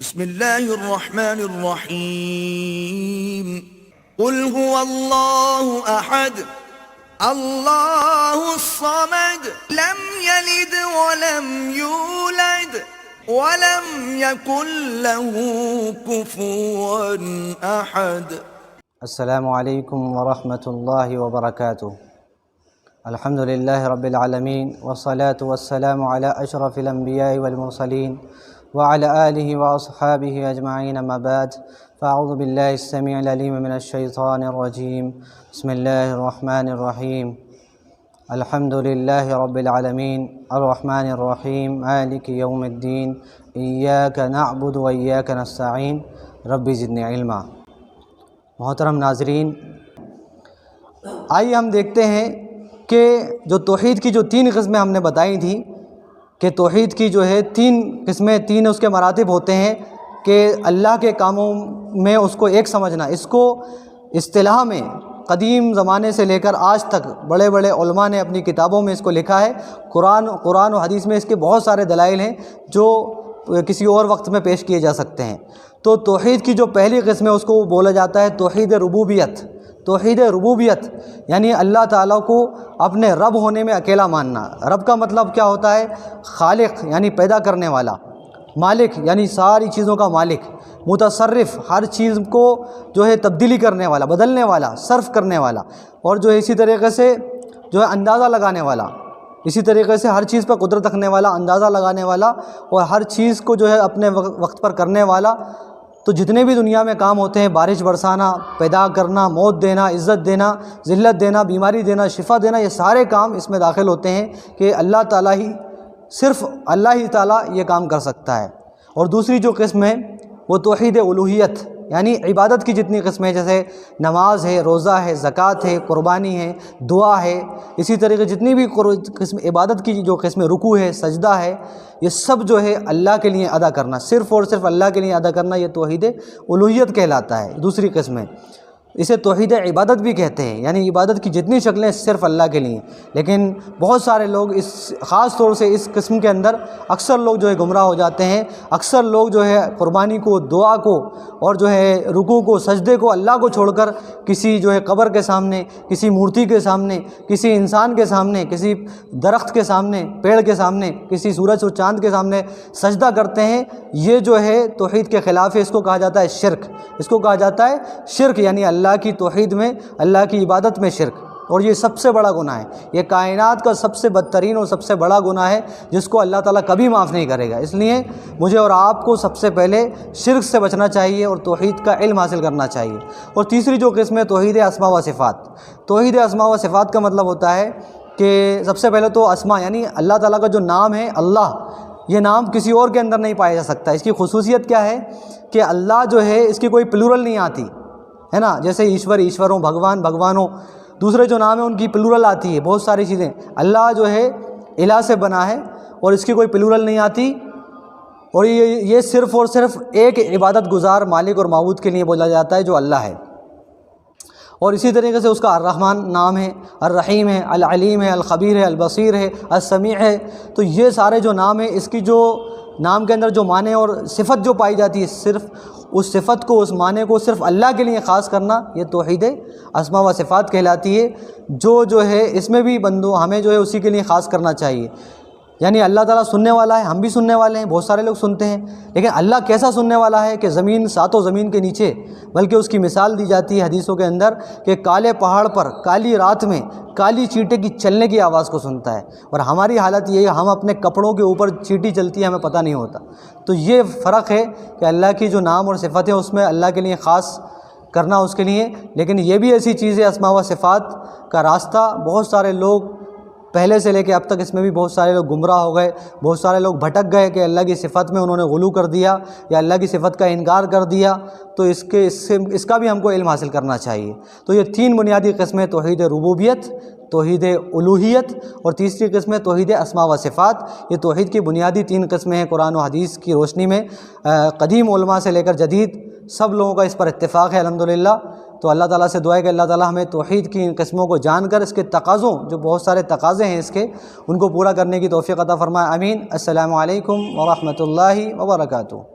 بسم اللہ الرحمن الرحیم قل هو اللہ احد اللہ الصمد لم یلد ولم یولد ولم یکن له کفوا احد۔ السلام علیکم ورحمۃ اللہ وبرکاتہ۔ الحمد للہ رب العالمین والصلاة والسلام علی اشرف الانبیاء والمرسلین وعلى آلہ واصحابہ اجمعین، اما بعد، فاعوذ باللہ السمیع العلیم من الشیطان الرجیم، بسم اللہ الرحمن الرحیم، الحمد للہ رب العالمین الرحمن الرحیم مالک یوم الدین، ایاک نعبد و ایاک نستعین، رب زدنی علما۔ محترم ناظرین، آئیے ہم دیکھتے ہیں کہ جو توحید کی جو تین قسمیں ہم نے بتائی تھیں کہ توحید کی جو ہے تین قسمیں، تین اس کے مراتب ہوتے ہیں کہ اللہ کے کاموں میں اس کو ایک سمجھنا۔ اس کو اصطلاح میں قدیم زمانے سے لے کر آج تک بڑے بڑے علماء نے اپنی کتابوں میں اس کو لکھا ہے۔ قرآن و حدیث میں اس کے بہت سارے دلائل ہیں جو کسی اور وقت میں پیش کیے جا سکتے ہیں۔ تو توحید کی جو پہلی قسم ہے اس کو بولا جاتا ہے توحید ربوبیت۔ توحید ربوبیت یعنی اللہ تعالیٰ کو اپنے رب ہونے میں اکیلا ماننا۔ رب کا مطلب کیا ہوتا ہے؟ خالق یعنی پیدا کرنے والا، مالک یعنی ساری چیزوں کا مالک، متصرف ہر چیز کو جو ہے تبدیلی کرنے والا، بدلنے والا، صرف کرنے والا، اور جو ہے اسی طریقے سے جو ہے اندازہ لگانے والا، اسی طریقے سے ہر چیز پر قدرت رکھنے والا، اندازہ لگانے والا، اور ہر چیز کو جو ہے اپنے وقت پر کرنے والا۔ تو جتنے بھی دنیا میں کام ہوتے ہیں، بارش برسانا، پیدا کرنا، موت دینا، عزت دینا، ذلت دینا، بیماری دینا، شفا دینا، یہ سارے کام اس میں داخل ہوتے ہیں کہ اللہ تعالیٰ ہی، صرف اللہ ہی تعالیٰ یہ کام کر سکتا ہے۔ اور دوسری جو قسم ہے وہ توحید الوہیت یعنی عبادت کی جتنی قسمیں، جیسے نماز ہے، روزہ ہے، زکوٰۃ ہے، قربانی ہے، دعا ہے، اسی طریقے جتنی بھی قسم عبادت کی جو قسمیں، رکوع ہے، سجدہ ہے، یہ سب جو ہے اللہ کے لیے ادا کرنا، صرف اور صرف اللہ کے لیے ادا کرنا، یہ توحید الوہیت کہلاتا ہے۔ دوسری قسم ہے، اسے توحید عبادت بھی کہتے ہیں، یعنی عبادت کی جتنی شکلیں صرف اللہ کے لیے۔ لیکن بہت سارے لوگ اس خاص طور سے اس قسم کے اندر اکثر لوگ جو ہے گمراہ ہو جاتے ہیں۔ اکثر لوگ جو ہے قربانی کو، دعا کو، اور جو ہے رکوع کو، سجدے کو اللہ کو چھوڑ کر کسی جو ہے قبر کے سامنے، کسی مورتی کے سامنے، کسی انسان کے سامنے، کسی درخت کے سامنے، پیڑ کے سامنے، کسی سورج و چاند کے سامنے سجدہ کرتے ہیں۔ یہ جو ہے توحید کے خلاف ہے، اس کو کہا جاتا ہے شرک۔ اس کو کہا جاتا ہے شرک یعنی اللہ کی توحید میں، اللہ کی عبادت میں شرک، اور یہ سب سے بڑا گناہ ہے۔ یہ کائنات کا سب سے بدترین اور سب سے بڑا گناہ ہے جس کو اللہ تعالیٰ کبھی معاف نہیں کرے گا۔ اس لیے مجھے اور آپ کو سب سے پہلے شرک سے بچنا چاہیے اور توحید کا علم حاصل کرنا چاہیے۔ اور تیسری جو قسم ہے توحید اسماء و صفات۔ توحید اسماء و صفات کا مطلب ہوتا ہے کہ سب سے پہلے تو اسماء یعنی اللہ تعالیٰ کا جو نام ہے اللہ، یہ نام کسی اور کے اندر نہیں پایا جا سکتا۔ اس کی خصوصیت کیا ہے کہ اللہ جو ہے اس کی کوئی پلورل نہیں آتی ہے نا، جیسے ایشور ایشوروں، بھگوان بھگوانوں، دوسرے جو نام ہیں ان کی پلورل آتی ہے، بہت ساری چیزیں۔ اللہ جو ہے الہ سے بنا ہے اور اس کی کوئی پلورل نہیں آتی، اور یہ صرف اور صرف ایک عبادت گزار مالک اور معبود کے لیے بولا جاتا ہے جو اللہ ہے۔ اور اسی طریقے سے اس کا الرحمن نام ہے، الرحیم ہے، العلیم ہے، الخبیر ہے، البصیر ہے، السمیع ہے۔ تو یہ سارے جو نام ہیں، اس کی جو نام کے اندر جو معنی اور صفت جو پائی جاتی ہے، صرف اس صفت کو، اس معنی کو صرف اللہ کے لیے خاص کرنا، یہ توحید اسماء و صفات کہلاتی ہے۔ جو ہے اس میں بھی ہمیں جو ہے اسی کے لیے خاص کرنا چاہیے۔ یعنی اللہ تعالیٰ سننے والا ہے، ہم بھی سننے والے ہیں، بہت سارے لوگ سنتے ہیں، لیکن اللہ کیسا سننے والا ہے کہ زمین، ساتوں زمین کے نیچے، بلکہ اس کی مثال دی جاتی ہے حدیثوں کے اندر کہ کالے پہاڑ پر کالی رات میں کالی چیٹے کی چلنے کی آواز کو سنتا ہے، اور ہماری حالت یہ ہے ہم اپنے کپڑوں کے اوپر چیٹی چلتی ہے، ہمیں پتہ نہیں ہوتا۔ تو یہ فرق ہے کہ اللہ کی جو نام اور صفتیں اس میں اللہ کے لیے خاص کرنا اس کے لیے، لیکن یہ بھی ایسی چیز ہے اسماء و صفات کا راستہ بہت سارے لوگ پہلے سے لے کے اب تک اس میں بھی بہت سارے لوگ گمراہ ہو گئے، بہت سارے لوگ بھٹک گئے کہ اللہ کی صفت میں انہوں نے غلو کر دیا یا اللہ کی صفت کا انکار کر دیا۔ تو اس کا بھی ہم کو علم حاصل کرنا چاہیے۔ تو یہ تین بنیادی قسمیں توحید ربوبیت، توحید الوہیت، اور تیسری قسم ہے توحید اسماء و صفات۔ یہ توحید کی بنیادی تین قسمیں ہیں قرآن و حدیث کی روشنی میں۔ قدیم علماء سے لے کر جدید سب لوگوں کا اس پر اتفاق ہے الحمدللہ۔ تو اللہ تعالیٰ سے دعا ہے کہ اللہ تعالیٰ ہمیں توحید کی ان قسموں کو جان کر اس کے تقاضوں، جو بہت سارے تقاضے ہیں اس کے، ان کو پورا کرنے کی توفیق عطا فرمائے، آمین۔ السلام علیکم ورحمۃ اللہ وبرکاتہ۔